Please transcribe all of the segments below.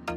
Hi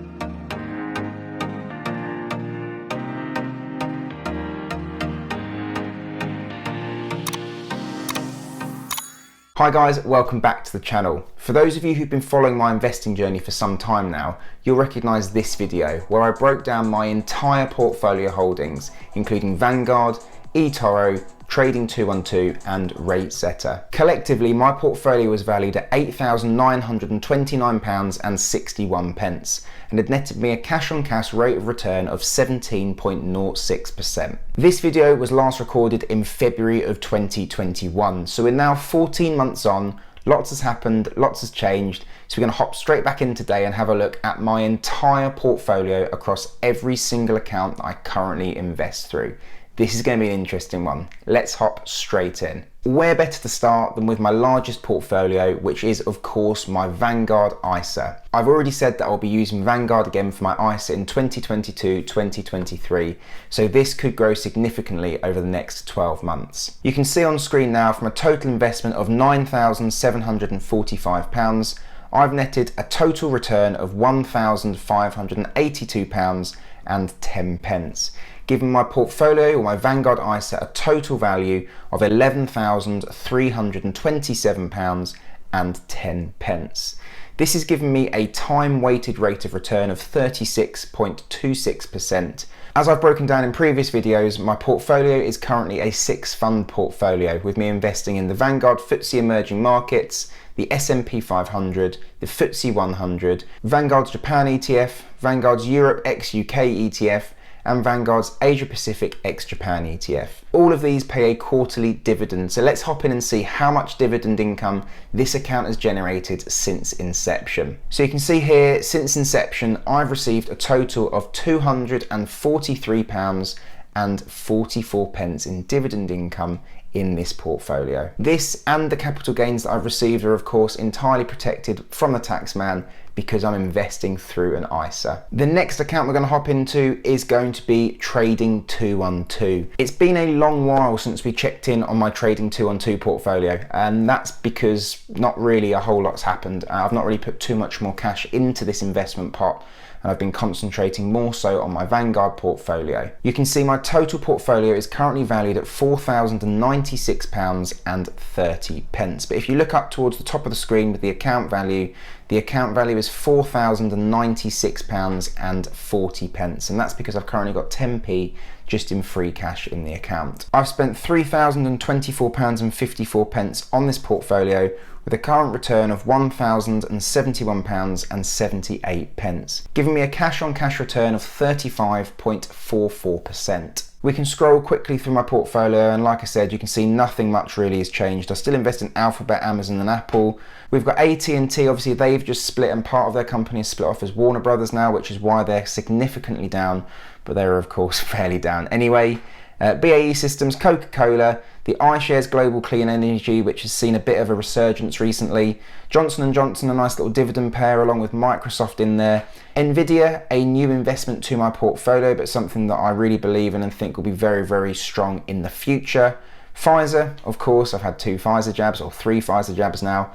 guys, welcome back to the channel. For those of you who've been following my investing journey for some time now, you'll recognise this video where I broke down my entire portfolio holdings, including Vanguard, Etoro, Trading 212 and Rate Setter. Collectively, my portfolio was valued at £8,929.61 and had netted me a cash on cash rate of return of 17.06%. This video was last recorded in February of 2021, so we're now 14 months on. Lots has happened, lots has changed, so we're going to hop straight back in today and have a look at my entire portfolio across every single account that I currently invest through. This is going to be an interesting one. Let's hop straight in. Where better to start than with my largest portfolio, which is of course my Vanguard ISA. I've already said that I'll be using Vanguard again for my ISA in 2022-2023, so this could grow significantly over the next 12 months. You can see on screen now from a total investment of £9,745, I've netted a total return of £1,582.10, giving my portfolio or my Vanguard ISA a total value of £11,327.10. This has given me a time-weighted rate of return of 36.26%. As I've broken down in previous videos, my portfolio is currently a 6-fund portfolio, with me investing in the Vanguard FTSE Emerging Markets, the S&P 500, the FTSE 100, Vanguard's Japan ETF, Vanguard's Europe ex-UK ETF, and Vanguard's Asia Pacific ex-Japan ETF. All of these pay a quarterly dividend, so let's hop in and see how much dividend income this account has generated since inception. So you can see here, since inception, I've received a total of £243.44 in dividend income in this portfolio. This and the capital gains that I've received are of course entirely protected from the taxman because I'm investing through an ISA. The next account we're going to hop into is going to be Trading 212. It's been a long while since we checked in on my Trading 212 portfolio, and that's because not really a whole lot's happened. I've not really put too much more cash into this investment pot, and I've been concentrating more so on my Vanguard portfolio. You can see my total portfolio is currently valued at £4,096.30. But if you look up towards the top of the screen with the account value is £4,096.40, and that's because I've currently got 10p just in free cash in the account. I've spent £3,024.54 on this portfolio, with a current return of £1,071.78, giving me a cash on cash return of 35.44%. We can scroll quickly through my portfolio, and like I said, you can see nothing much really has changed. I still invest in Alphabet, Amazon and Apple. We've got AT&T, obviously they've just split, and part of their company is split off as Warner Brothers now, which is why they're significantly down, but they're of course fairly down anyway. BAE Systems, Coca-Cola, the iShares Global Clean Energy, which has seen a bit of a resurgence recently, Johnson & Johnson, a nice little dividend pair along with Microsoft in there, Nvidia, a new investment to my portfolio, but something that I really believe in and think will be very, very strong in the future. Pfizer, of course, I've had 2 Pfizer jabs, or 3 Pfizer jabs now.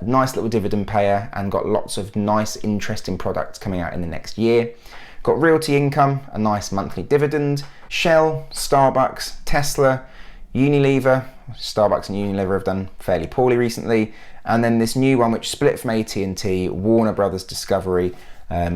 Nice little dividend payer and got lots of nice, interesting products coming out in the next year. Got Realty Income, a nice monthly dividend. Shell, Starbucks, Tesla, Unilever. Starbucks and Unilever have done fairly poorly recently. And then this new one which split from AT&T, Warner Brothers Discovery,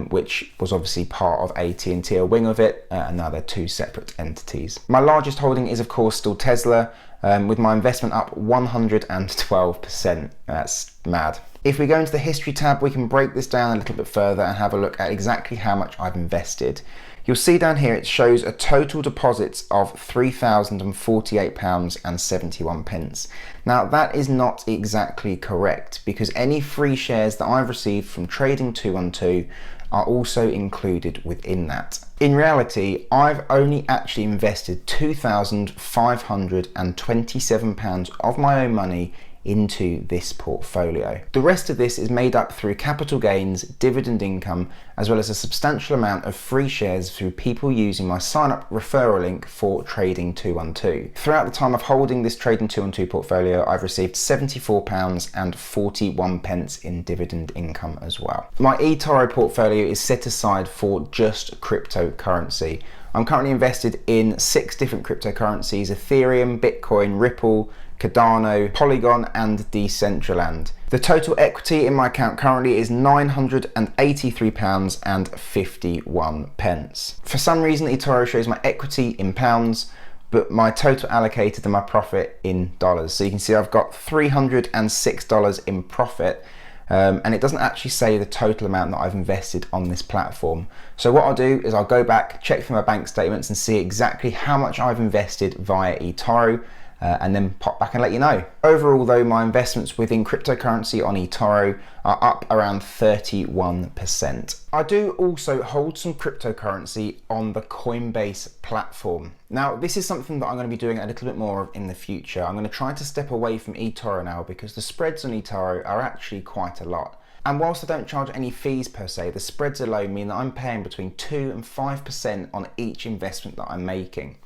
which was obviously part of AT&T, a wing of it, and now they're 2 separate entities. My largest holding is of course still Tesla, with my investment up 112%. That's mad. If we go into the history tab, we can break this down a little bit further and have a look at exactly how much I've invested. You'll see down here it shows a total deposits of £3,048.71. Now that is not exactly correct, because any free shares that I've received from Trading 212 are also included within that. In reality, I've only actually invested £2,527 of my own money into this portfolio. The rest of this is made up through capital gains, dividend income, as well as a substantial amount of free shares through people using my sign up referral link for Trading 212. Throughout the time of holding this Trading 212 portfolio, I've received £74.41 in dividend income as well. My Etoro portfolio is set aside for just cryptocurrency. I'm currently invested in 6 different cryptocurrencies: Ethereum, Bitcoin, Ripple, Cardano, Polygon and Decentraland. The total equity in my account currently is £983.51. For some reason Etoro shows my equity in pounds but my total allocated and my profit in dollars. So you can see I've got $306 in profit, and it doesn't actually say the total amount that I've invested on this platform. So what I'll do is I'll go back, check through my bank statements and see exactly how much I've invested via Etoro, and then pop back and let you know. Overall though, my investments within cryptocurrency on Etoro are up around 31%. I do also hold some cryptocurrency on the Coinbase platform. Now this is something that I'm going to be doing a little bit more of in the future. I'm going to try to step away from Etoro now because the spreads on Etoro are actually quite a lot. And whilst I don't charge any fees per se, the spreads alone mean that I'm paying between 2 and 5% on each investment that I'm making.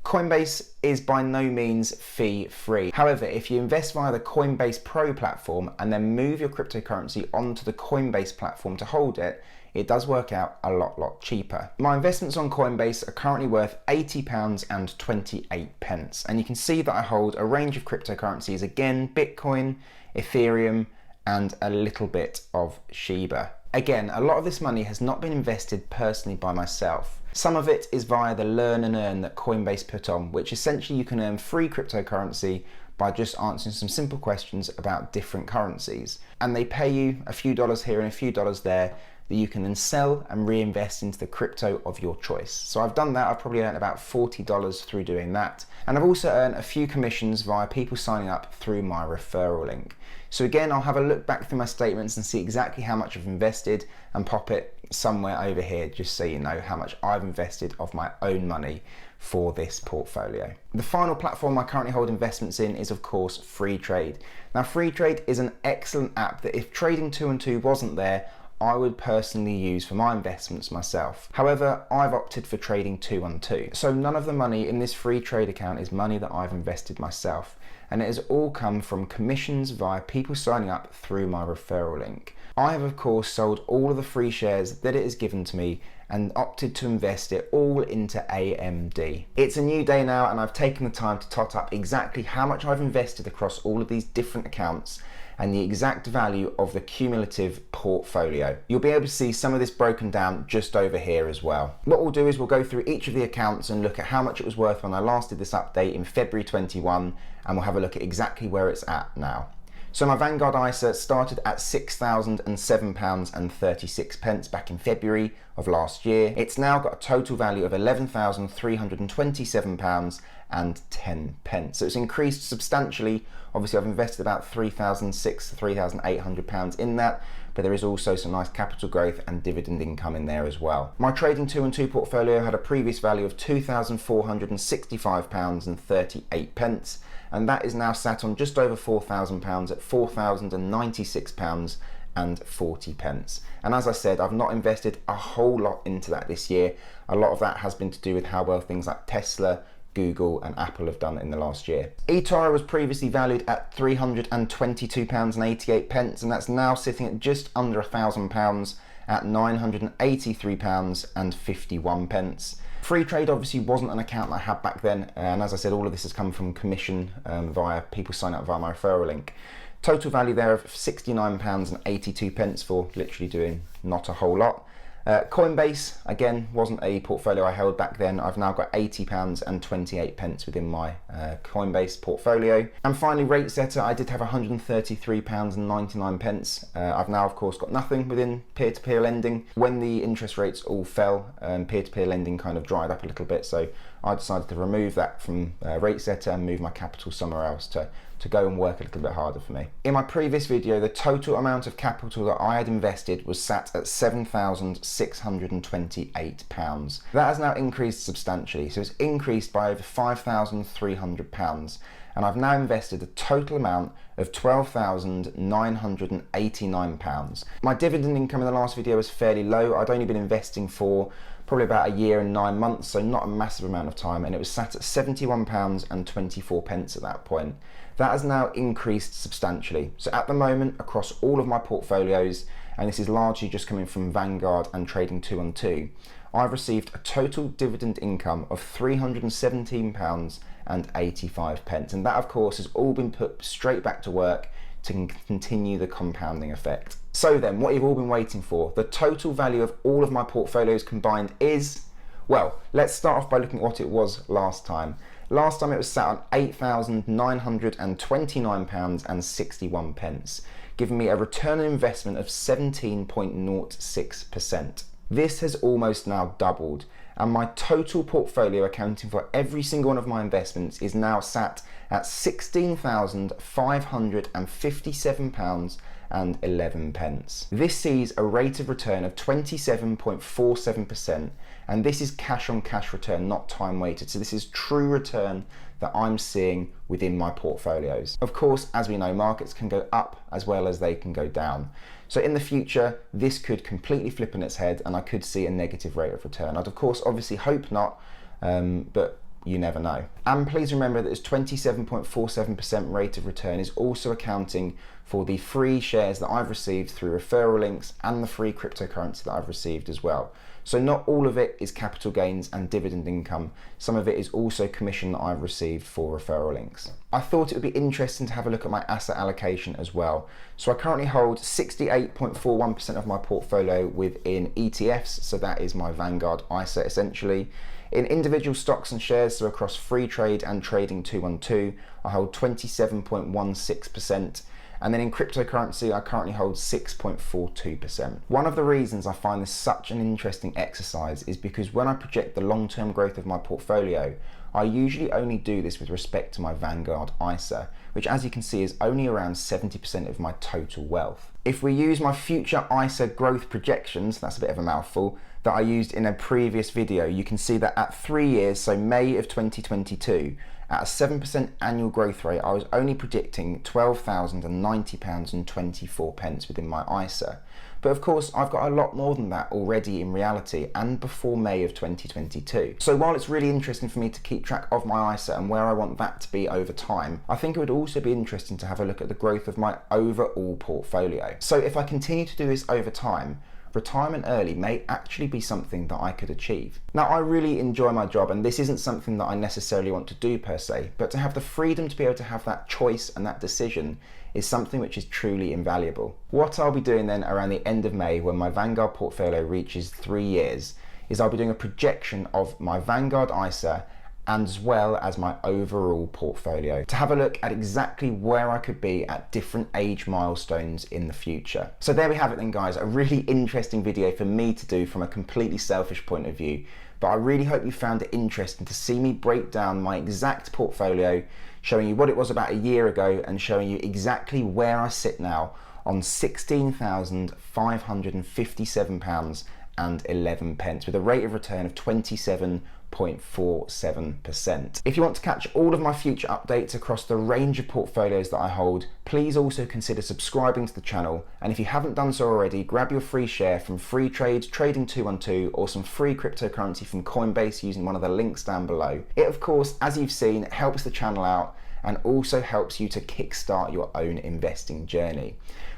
Coinbase is by no means fee-free. However, if you invest via the Coinbase Pro platform and then move your cryptocurrency onto the Coinbase platform to hold it, it does work out a lot cheaper. My investments on Coinbase are currently worth £80.28, and you can see that I hold a range of cryptocurrencies, again, Bitcoin, Ethereum, and a little bit of Shiba. Again, a lot of this money has not been invested personally by myself. Some of it is via the Learn and Earn that Coinbase put on, which essentially you can earn free cryptocurrency by just answering some simple questions about different currencies. And they pay you a few dollars here and a few dollars there that you can then sell and reinvest into the crypto of your choice. So I've done that. I've probably earned about $40 through doing that. And I've also earned a few commissions via people signing up through my referral link. So again, I'll have a look back through my statements and see exactly how much I've invested and pop it somewhere over here just so you know how much I've invested of my own money for this portfolio. The final platform I currently hold investments in is of course Freetrade. Now Freetrade is an excellent app that if Trading 212 wasn't there, I would personally use for my investments myself. However, I've opted for Trading 212. So none of the money in this Freetrade account is money that I've invested myself, and it has all come from commissions via people signing up through my referral link. I have of course sold all of the free shares that it has given to me and opted to invest it all into AMD. It's a new day now and I've taken the time to tot up exactly how much I've invested across all of these different accounts and the exact value of the cumulative portfolio. You'll be able to see some of this broken down just over here as well. What we'll do is we'll go through each of the accounts and look at how much it was worth when I last did this update in February 21, and we'll have a look at exactly where it's at now. So my Vanguard ISA started at £6,007.36 back in February of last year. It's now got a total value of £11,327.10. So it's increased substantially. Obviously I've invested about £3,600 to £3,800 in that, but there is also some nice capital growth and dividend income in there as well. My Trading 212 portfolio had a previous value of £2,465.38, and that is now sat on just over £4,000 at £4,096.40. And as I said, I've not invested a whole lot into that this year. A lot of that has been to do with how well things like Tesla, Google and Apple have done in the last year. Etoro was previously valued at £322.88, and that's now sitting at just under £1,000 at £983.51. Freetrade obviously wasn't an account that I had back then, and as I said, all of this has come from commission via people signing up via my referral link. Total value there of £69.82 for literally doing not a whole lot. Coinbase, again, wasn't a portfolio I held back then. I've now got £80.28 within my Coinbase portfolio. And finally, RateSetter, I did have £133.99. I've now, of course, got nothing within peer-to-peer lending. When the interest rates all fell, peer-to-peer lending kind of dried up a little bit, so I decided to remove that from RateSetter and move my capital somewhere else to go and work a little bit harder for me. In my previous video, the total amount of capital that I had invested was sat at £7,628. That has now increased substantially, so it's increased by over £5,300. and I've now invested a total amount of £12,989. My dividend income in the last video was fairly low. I'd only been investing for probably about a year and 9 months, so not a massive amount of time, and it was sat at £71.24 at that point. That has now increased substantially. So at the moment, across all of my portfolios, and this is largely just coming from Vanguard and Trading 212, I've received a total dividend income of £317.85, and that of course has all been put straight back to work to continue the compounding effect. So then, what you've all been waiting for, the total value of all of my portfolios combined is, well, let's start off by looking at what it was last time. Last time it was sat on £8,929.61, giving me a return on investment of 17.06%. This has almost now doubled, and my total portfolio, accounting for every single one of my investments, is now sat at £16,557.11. This sees a rate of return of 27.47%, and this is cash on cash return, not time weighted. So this is true return that I'm seeing within my portfolios. Of course, as we know, markets can go up as well as they can go down. So in the future, this could completely flip on its head and I could see a negative rate of return. I'd of course obviously hope not, but you never know. And please remember that this 27.47% rate of return is also accounting for the free shares that I've received through referral links and the free cryptocurrency that I've received as well. So not all of it is capital gains and dividend income. Some of it is also commission that I've received for referral links. I thought it would be interesting to have a look at my asset allocation as well. So I currently hold 68.41% of my portfolio within ETFs. So that is my Vanguard ISA essentially. In individual stocks and shares, so across free trade and Trading 212, I hold 27.16%. And then in cryptocurrency, I currently hold 6.42%. One of the reasons I find this such an interesting exercise is because when I project the long-term growth of my portfolio, I usually only do this with respect to my Vanguard ISA, which as you can see is only around 70% of my total wealth. If we use my future ISA growth projections, that's a bit of a mouthful, that I used in a previous video, you can see that at 3 years, so May of 2022, at a 7% annual growth rate, I was only predicting £12,090.24 within my ISA. But of course, I've got a lot more than that already in reality and before May of 2022. So while it's really interesting for me to keep track of my ISA and where I want that to be over time, I think it would also be interesting to have a look at the growth of my overall portfolio. So if I continue to do this over time, retirement early may actually be something that I could achieve. Now, I really enjoy my job and this isn't something that I necessarily want to do per se, but to have the freedom to be able to have that choice and that decision is something which is truly invaluable. What I'll be doing then around the end of May when my Vanguard portfolio reaches 3 years is I'll be doing a projection of my Vanguard ISA and as well as my overall portfolio to have a look at exactly where I could be at different age milestones in the future. So there we have it then guys, a really interesting video for me to do from a completely selfish point of view, but I really hope you found it interesting to see me break down my exact portfolio, showing you what it was about a year ago and showing you exactly where I sit now on £16,557.11 with a rate of return of 27.47%. If you want to catch all of my future updates across the range of portfolios that I hold, please also consider subscribing to the channel, and if you haven't done so already, grab your free share from free trade, Trading 212, or some free cryptocurrency from Coinbase using one of the links down below. It of course, as you've seen, helps the channel out and also helps you to kickstart your own investing journey.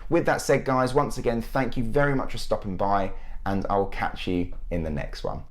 With that said guys, once again, thank you very much for stopping by, and I'll catch you in the next one.